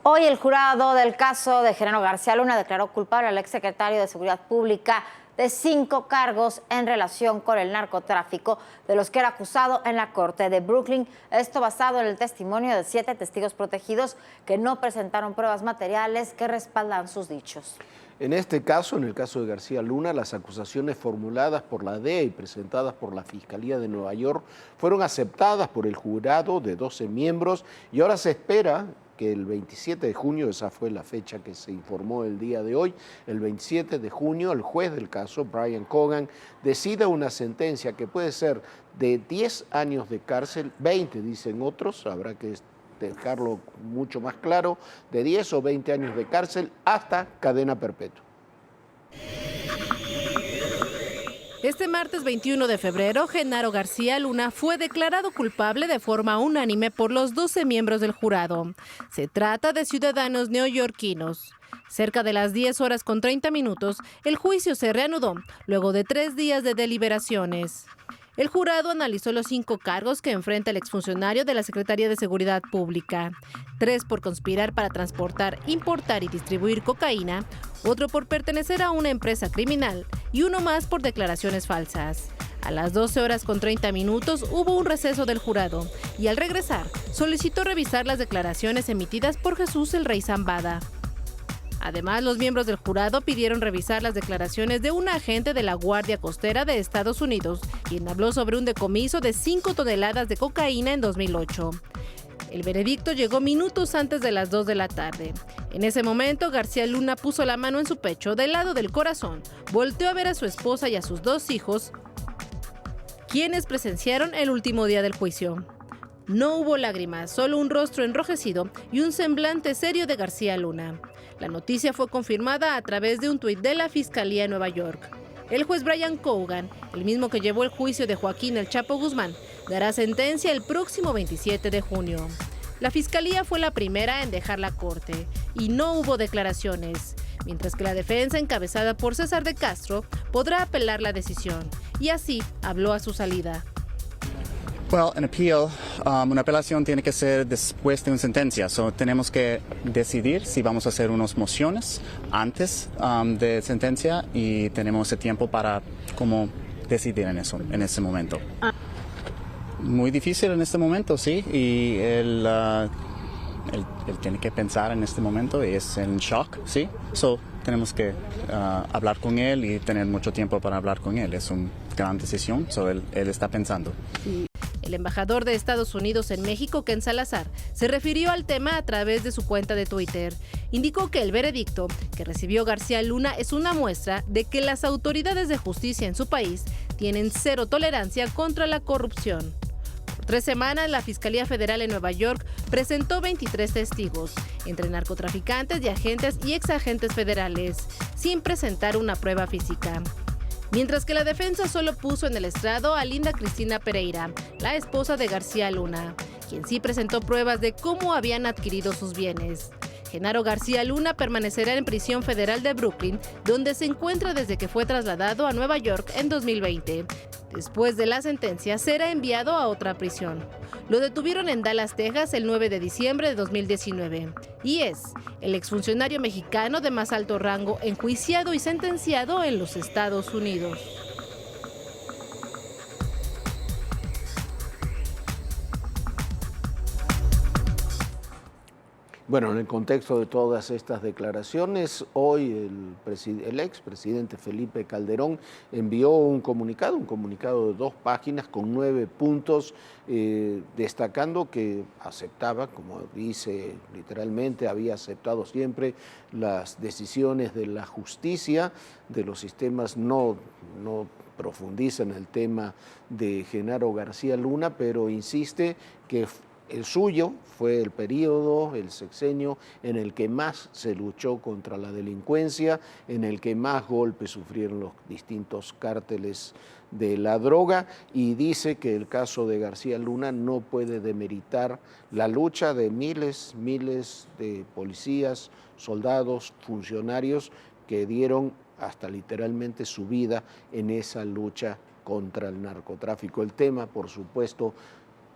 Hoy el jurado del caso de Genaro García Luna declaró culpable al exsecretario de Seguridad Pública de 5 cargos en relación con el narcotráfico de los que era acusado en la corte de Brooklyn. Esto basado en el testimonio de 7 testigos protegidos que no presentaron pruebas materiales que respaldan sus dichos. En este caso, en el caso de García Luna, las acusaciones formuladas por la DEA y presentadas por la Fiscalía de Nueva York fueron aceptadas por el jurado de 12 miembros y ahora se espera que el 27 de junio, esa fue la fecha que se informó el día de hoy, el 27 de junio el juez del caso, Brian Cogan, decida una sentencia que puede ser de 10 años de cárcel, 20 dicen otros, habrá que dejarlo mucho más claro, de 10 o 20 años de cárcel hasta cadena perpetua. Este martes 21 de febrero, Genaro García Luna fue declarado culpable de forma unánime por los 12 miembros del jurado. Se trata de ciudadanos neoyorquinos. Cerca de las 10:30, el juicio se reanudó, luego de 3 días de deliberaciones. El jurado analizó los 5 cargos que enfrenta el exfuncionario de la Secretaría de Seguridad Pública. 3 por conspirar para transportar, importar y distribuir cocaína, otro por pertenecer a una empresa criminal y uno más por declaraciones falsas. A las 12:30 hubo un receso del jurado y al regresar solicitó revisar las declaraciones emitidas por Jesús el Rey Zambada. Además, los miembros del jurado pidieron revisar las declaraciones de un agente de la Guardia Costera de Estados Unidos, quien habló sobre un decomiso de 5 toneladas de cocaína en 2008. El veredicto llegó minutos antes de las 2 de la tarde. En ese momento, García Luna puso la mano en su pecho, del lado del corazón, volteó a ver a su esposa y a sus 2 hijos, quienes presenciaron el último día del juicio. No hubo lágrimas, solo un rostro enrojecido y un semblante serio de García Luna. La noticia fue confirmada a través de un tuit de la Fiscalía de Nueva York. El juez Brian Cogan, el mismo que llevó el juicio de Joaquín El Chapo Guzmán, dará sentencia el próximo 27 de junio. La Fiscalía fue la primera en dejar la corte y no hubo declaraciones, mientras que la defensa, encabezada por César de Castro, podrá apelar la decisión y así habló a su salida. Well, una apelación tiene que ser después de una sentencia. Tenemos que decidir si vamos a hacer unas mociones antes de sentencia y tenemos ese tiempo para cómo decidir en eso, en ese momento. Muy difícil en este momento, sí, y él tiene que pensar en este momento y es en shock, sí. Tenemos que hablar con él y tener mucho tiempo para hablar con él. Es una gran decisión, él está pensando. El embajador de Estados Unidos en México, Ken Salazar, se refirió al tema a través de su cuenta de Twitter. Indicó que el veredicto que recibió García Luna es una muestra de que las autoridades de justicia en su país tienen 0 tolerancia contra la corrupción. Por 3 semanas, la Fiscalía Federal en Nueva York presentó 23 testigos, entre narcotraficantes y agentes y exagentes federales, sin presentar una prueba física. Mientras que la defensa solo puso en el estrado a Linda Cristina Pereira, la esposa de García Luna, quien sí presentó pruebas de cómo habían adquirido sus bienes. Genaro García Luna permanecerá en prisión federal de Brooklyn, donde se encuentra desde que fue trasladado a Nueva York en 2020. Después de la sentencia, será enviado a otra prisión. Lo detuvieron en Dallas, Texas, el 9 de diciembre de 2019. Y es el exfuncionario mexicano de más alto rango enjuiciado y sentenciado en los Estados Unidos. Bueno, en el contexto de todas estas declaraciones, hoy el expresidente Felipe Calderón envió un comunicado de 2 páginas con 9 puntos, destacando que aceptaba, como dice literalmente, había aceptado siempre las decisiones de la justicia, de los sistemas, no profundiza en el tema de Genaro García Luna, pero insiste que el suyo fue el periodo, el sexenio, en el que más se luchó contra la delincuencia, en el que más golpes sufrieron los distintos cárteles de la droga, y dice que el caso de García Luna no puede demeritar la lucha de miles de policías, soldados, funcionarios que dieron hasta literalmente su vida en esa lucha contra el narcotráfico. El tema, por supuesto,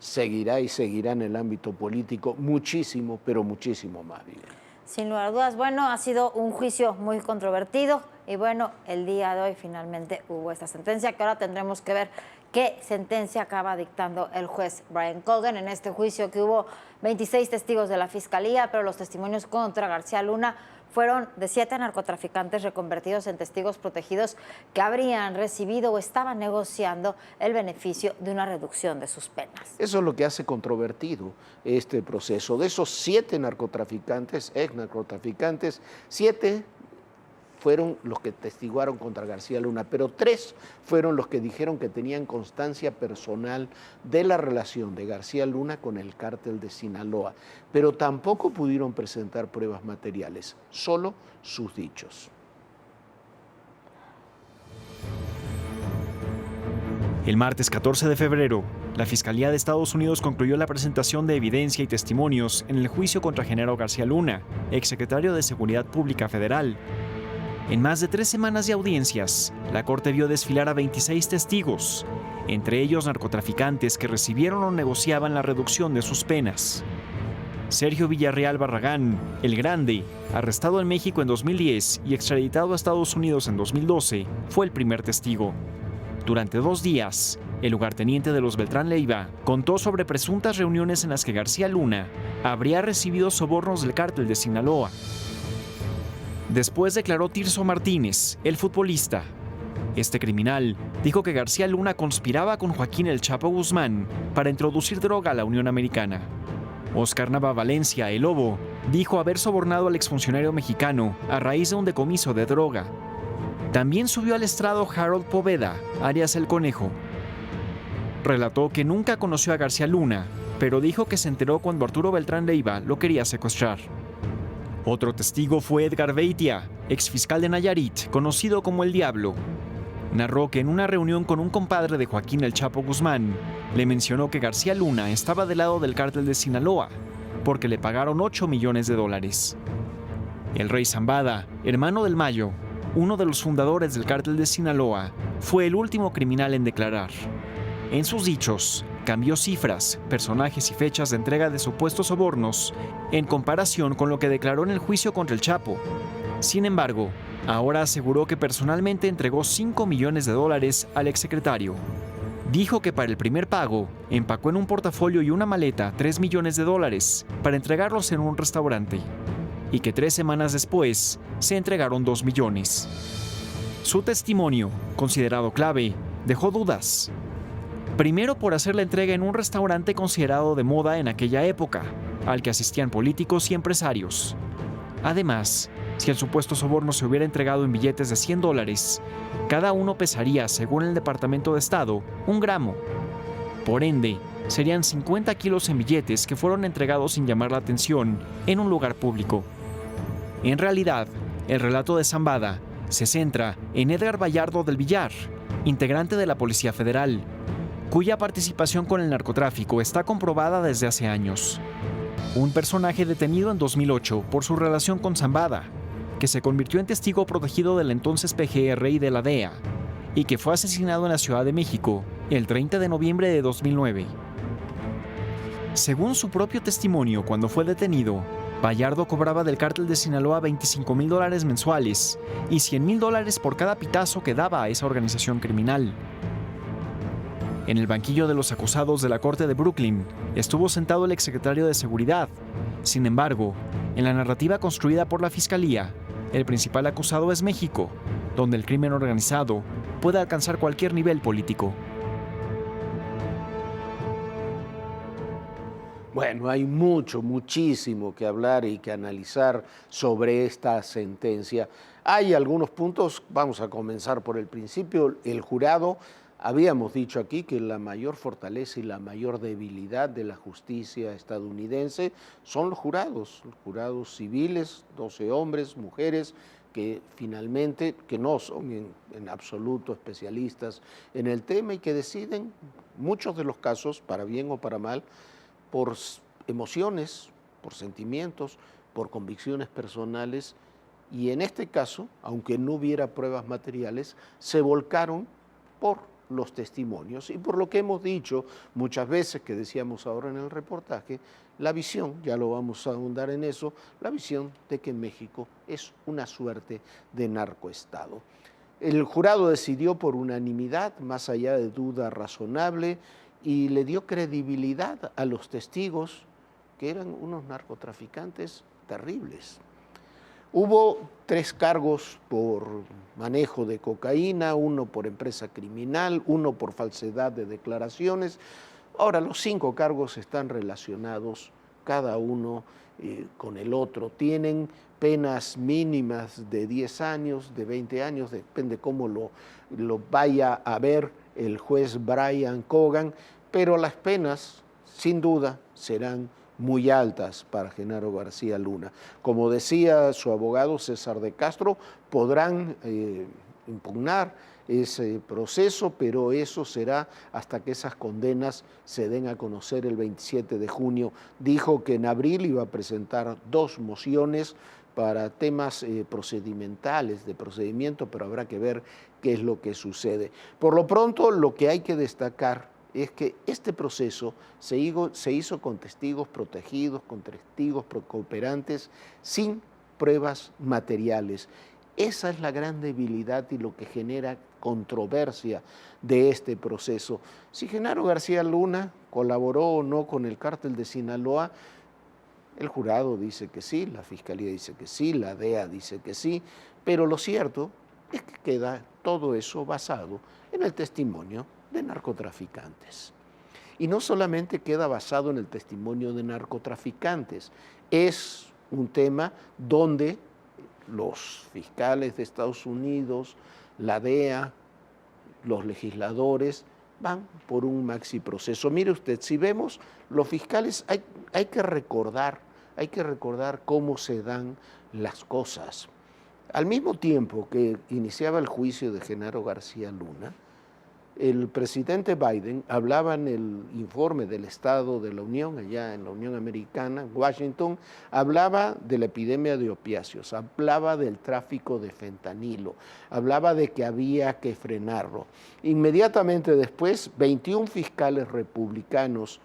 seguirá y seguirá en el ámbito político muchísimo, pero muchísimo más, Vivian. Sin lugar a dudas, bueno, ha sido un juicio muy controvertido y bueno, el día de hoy finalmente hubo esta sentencia que ahora tendremos que ver qué sentencia acaba dictando el juez Brian Colgan en este juicio que hubo 26 testigos de la Fiscalía, pero los testimonios contra García Luna fueron de 7 narcotraficantes reconvertidos en testigos protegidos que habrían recibido o estaban negociando el beneficio de una reducción de sus penas. Eso es lo que hace controvertido este proceso. De esos 7 narcotraficantes, ex narcotraficantes, 7 fueron los que testiguaron contra García Luna, pero 3 fueron los que dijeron que tenían constancia personal de la relación de García Luna con el cártel de Sinaloa, pero tampoco pudieron presentar pruebas materiales, solo sus dichos. El martes 14 de febrero, la Fiscalía de Estados Unidos concluyó la presentación de evidencia y testimonios en el juicio contra Genaro García Luna, exsecretario de Seguridad Pública Federal. En más de 3 semanas de audiencias, la Corte vio desfilar a 26 testigos, entre ellos narcotraficantes que recibieron o negociaban la reducción de sus penas. Sergio Villarreal Barragán, el Grande, arrestado en México en 2010 y extraditado a Estados Unidos en 2012, fue el primer testigo. Durante 2 días, el lugarteniente de los Beltrán Leiva contó sobre presuntas reuniones en las que García Luna habría recibido sobornos del cártel de Sinaloa. Después declaró Tirso Martínez, el futbolista. Este criminal dijo que García Luna conspiraba con Joaquín El Chapo Guzmán para introducir droga a la Unión Americana. Óscar Nava Valencia, el Lobo, dijo haber sobornado al exfuncionario mexicano a raíz de un decomiso de droga. También subió al estrado Harold Poveda, alias El Conejo. Relató que nunca conoció a García Luna, pero dijo que se enteró cuando Arturo Beltrán Leiva lo quería secuestrar. Otro testigo fue Edgar Beitia, exfiscal de Nayarit, conocido como El Diablo. Narró que en una reunión con un compadre de Joaquín El Chapo Guzmán, le mencionó que García Luna estaba del lado del cártel de Sinaloa, porque le pagaron $8 millones. El Rey Zambada, hermano del Mayo, uno de los fundadores del cártel de Sinaloa, fue el último criminal en declarar. En sus dichos, cambió cifras, personajes y fechas de entrega de supuestos sobornos en comparación con lo que declaró en el juicio contra el Chapo. Sin embargo, ahora aseguró que personalmente entregó $5 millones al exsecretario. Dijo que para el primer pago empacó en un portafolio y una maleta $3 millones para entregarlos en un restaurante y que 3 semanas después se entregaron 2 millones. Su testimonio, considerado clave, dejó dudas. Primero por hacer la entrega en un restaurante considerado de moda en aquella época, al que asistían políticos y empresarios. Además, si el supuesto soborno se hubiera entregado en billetes de $100, cada uno pesaría, según el Departamento de Estado, 1 gramo. Por ende, serían 50 kilos en billetes que fueron entregados sin llamar la atención en un lugar público. En realidad, el relato de Zambada se centra en Edgar Vallardo del Villar, integrante de la Policía Federal, cuya participación con el narcotráfico está comprobada desde hace años. Un personaje detenido en 2008 por su relación con Zambada, que se convirtió en testigo protegido del entonces PGR y de la DEA, y que fue asesinado en la Ciudad de México el 30 de noviembre de 2009. Según su propio testimonio, cuando fue detenido, Vallardo cobraba del cártel de Sinaloa $25,000 mensuales y $100,000 por cada pitazo que daba a esa organización criminal. En el banquillo de los acusados de la Corte de Brooklyn estuvo sentado el exsecretario de Seguridad. Sin embargo, en la narrativa construida por la Fiscalía, el principal acusado es México, donde el crimen organizado puede alcanzar cualquier nivel político. Bueno, hay muchísimo que hablar y que analizar sobre esta sentencia. Hay algunos puntos, vamos a comenzar por el principio. El jurado, habíamos dicho aquí que la mayor fortaleza y la mayor debilidad de la justicia estadounidense son los jurados civiles, 12 hombres, mujeres, que finalmente, que no son en absoluto especialistas en el tema y que deciden, muchos de los casos, para bien o para mal, por emociones, por sentimientos, por convicciones personales, y en este caso, aunque no hubiera pruebas materiales, se volcaron por los testimonios y por lo que hemos dicho muchas veces, que decíamos ahora en el reportaje, la visión, ya lo vamos a ahondar en eso, la visión de que México es una suerte de narcoestado. El jurado decidió por unanimidad, más allá de duda razonable, y le dio credibilidad a los testigos, que eran unos narcotraficantes terribles. Hubo 3 cargos por manejo de cocaína, 1 por empresa criminal, 1 por falsedad de declaraciones. Ahora, los 5 cargos están relacionados, cada uno con el otro. Tienen penas mínimas de 10 años, de 20 años, depende cómo lo vaya a ver el juez Brian Cogan, pero las penas, sin duda, serán muy altas para Genaro García Luna. Como decía su abogado César de Castro, podrán impugnar ese proceso, pero eso será hasta que esas condenas se den a conocer el 27 de junio. Dijo que en abril iba a presentar 2 mociones para temas procedimentales, de procedimiento, pero habrá que ver qué es lo que sucede. Por lo pronto, lo que hay que destacar es que este proceso se hizo con testigos protegidos, con testigos cooperantes, sin pruebas materiales. Esa es la gran debilidad y lo que genera controversia de este proceso. Si Genaro García Luna colaboró o no con el cártel de Sinaloa, el jurado dice que sí, la fiscalía dice que sí, la DEA dice que sí, pero lo cierto es que queda todo eso basado en el testimonio de narcotraficantes. Y no solamente queda basado en el testimonio de narcotraficantes, es un tema donde los fiscales de Estados Unidos, la DEA, los legisladores van por un maxi proceso. Mire usted, si vemos los fiscales, hay que recordar cómo se dan las cosas. Al mismo tiempo que iniciaba el juicio de Genaro García Luna, el presidente Biden hablaba en el informe del Estado de la Unión, allá en la Unión Americana, en Washington, hablaba de la epidemia de opiáceos, hablaba del tráfico de fentanilo, hablaba de que había que frenarlo. Inmediatamente después, 21 fiscales republicanos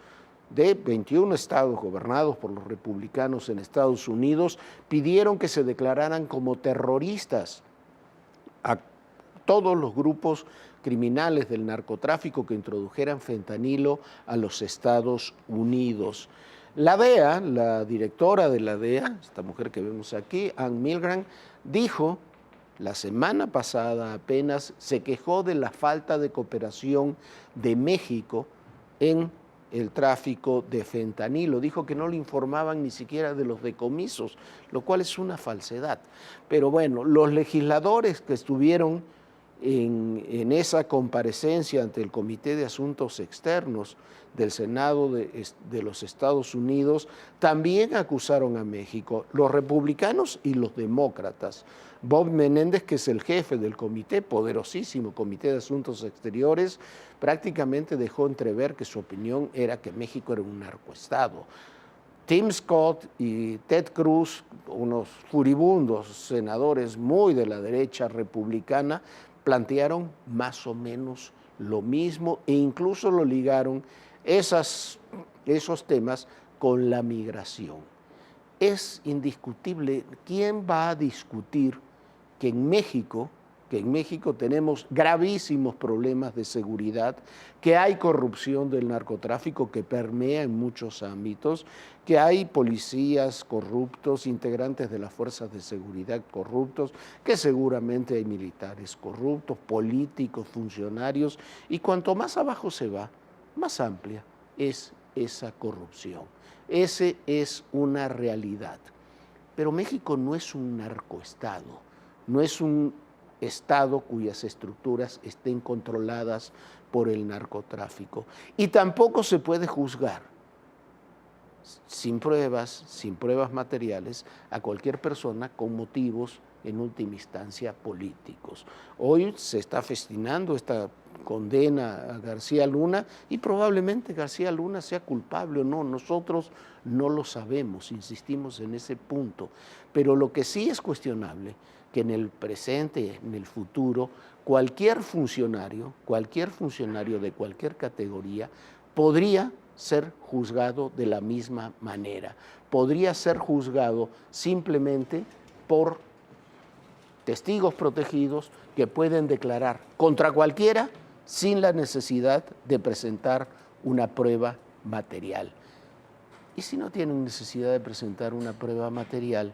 de 21 estados gobernados por los republicanos en Estados Unidos pidieron que se declararan como terroristas a todos los grupos criminales del narcotráfico que introdujeran fentanilo a los Estados Unidos. La DEA, la directora de la DEA, esta mujer que vemos aquí, Ann Milgram, dijo la semana pasada apenas, se quejó de la falta de cooperación de México en el tráfico de fentanilo. Dijo que no le informaban ni siquiera de los decomisos, lo cual es una falsedad. Pero bueno, los legisladores que estuvieron en esa comparecencia ante el Comité de Asuntos Externos del Senado de los Estados Unidos también acusaron a México, los republicanos y los demócratas. Bob Menéndez, que es el jefe del comité, poderosísimo Comité de Asuntos Exteriores, prácticamente dejó entrever que su opinión era que México era un narcoestado. Tim Scott y Ted Cruz, unos furibundos senadores muy de la derecha republicana, plantearon más o menos lo mismo e incluso lo ligaron esos temas con la migración. Es indiscutible, ¿quién va a discutir que en México tenemos gravísimos problemas de seguridad, que hay corrupción del narcotráfico que permea en muchos ámbitos, que hay policías corruptos, integrantes de las fuerzas de seguridad corruptos, que seguramente hay militares corruptos, políticos, funcionarios, y cuanto más abajo se va, más amplia es esa corrupción? Esa es una realidad. Pero México no es un narcoestado, no es un estado cuyas estructuras estén controladas por el narcotráfico. Y tampoco se puede juzgar sin pruebas materiales, a cualquier persona con motivos en última instancia políticos. Hoy se está festinando esta condena a García Luna y probablemente García Luna sea culpable o no, nosotros no lo sabemos, insistimos en ese punto, pero lo que sí es cuestionable, que en el presente, en el futuro, cualquier funcionario de cualquier categoría podría ser juzgado de la misma manera, podría ser juzgado simplemente por testigos protegidos que pueden declarar contra cualquiera sin la necesidad de presentar una prueba material. Y si no tienen necesidad de presentar una prueba material,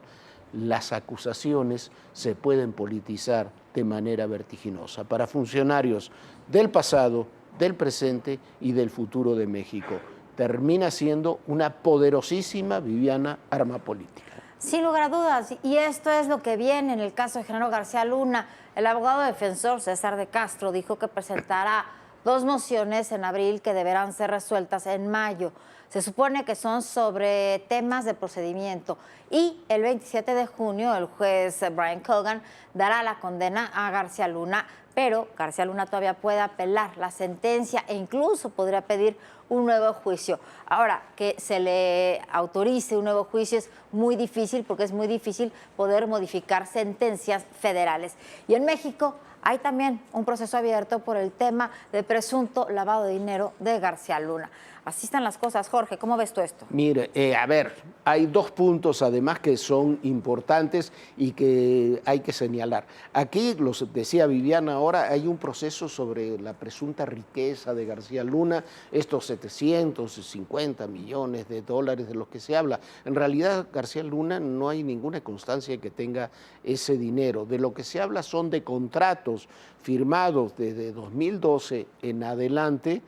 las acusaciones se pueden politizar de manera vertiginosa para funcionarios del pasado, del presente y del futuro de México. Termina siendo una poderosísima, Viviana, arma política. Sin lugar a dudas, y esto es lo que viene en el caso de Genaro García Luna. El abogado defensor César de Castro dijo que presentará 2 mociones en abril que deberán ser resueltas en mayo. Se supone que son sobre temas de procedimiento y el 27 de junio el juez Brian Cogan dará la condena a García Luna, pero García Luna todavía puede apelar la sentencia e incluso podría pedir un nuevo juicio. Ahora, que se le autorice un nuevo juicio es muy difícil porque es muy difícil poder modificar sentencias federales. Y en México hay también un proceso abierto por el tema de presunto lavado de dinero de García Luna. Así están las cosas, Jorge. ¿Cómo ves tú esto? Mire, a ver, hay 2 puntos además que son importantes y que hay que señalar. Aquí, los decía Viviana ahora, hay un proceso sobre la presunta riqueza de García Luna, estos 750 millones de dólares de los que se habla. En realidad, García Luna no hay ninguna constancia de que tenga ese dinero. De lo que se habla son de contratos firmados desde 2012 en adelante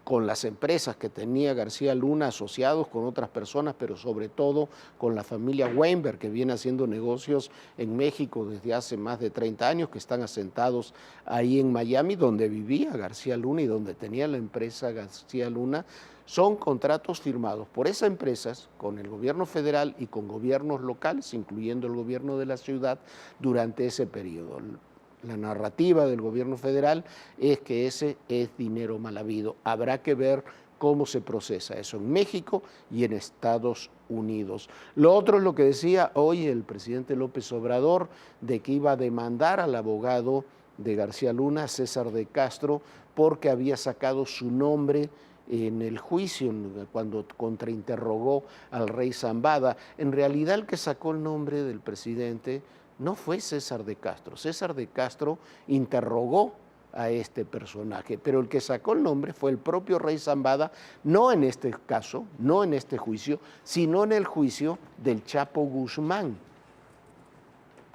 con las empresas que tenía García Luna asociados con otras personas, pero sobre todo con la familia Weinberg, que viene haciendo negocios en México desde hace más de 30 años, que están asentados ahí en Miami, donde vivía García Luna y donde tenía la empresa García Luna. Son contratos firmados por esas empresas con el gobierno federal y con gobiernos locales, incluyendo el gobierno de la ciudad, durante ese periodo. La narrativa del gobierno federal es que ese es dinero mal habido. Habrá que ver cómo se procesa eso en México y en Estados Unidos. Lo otro es lo que decía hoy el presidente López Obrador, de que iba a demandar al abogado de García Luna, César de Castro, porque había sacado su nombre en el juicio cuando contrainterrogó al rey Zambada. En realidad el que sacó el nombre del presidente no fue César de Castro. César de Castro interrogó a este personaje, pero el que sacó el nombre fue el propio rey Zambada, no en este caso, no en este juicio, sino en el juicio del Chapo Guzmán.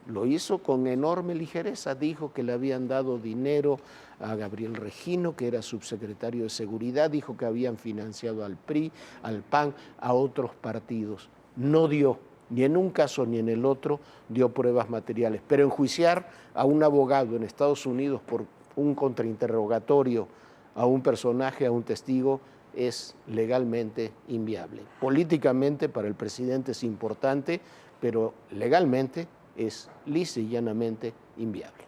Lo hizo con enorme ligereza, dijo que le habían dado dinero a Gabriel Regino, que era subsecretario de Seguridad, dijo que habían financiado al PRI, al PAN, a otros partidos. No dio, ni en un caso ni en el otro, dio pruebas materiales. Pero enjuiciar a un abogado en Estados Unidos por un contrainterrogatorio a un personaje, a un testigo, es legalmente inviable. Políticamente para el presidente es importante, pero legalmente es lisa y llanamente inviable.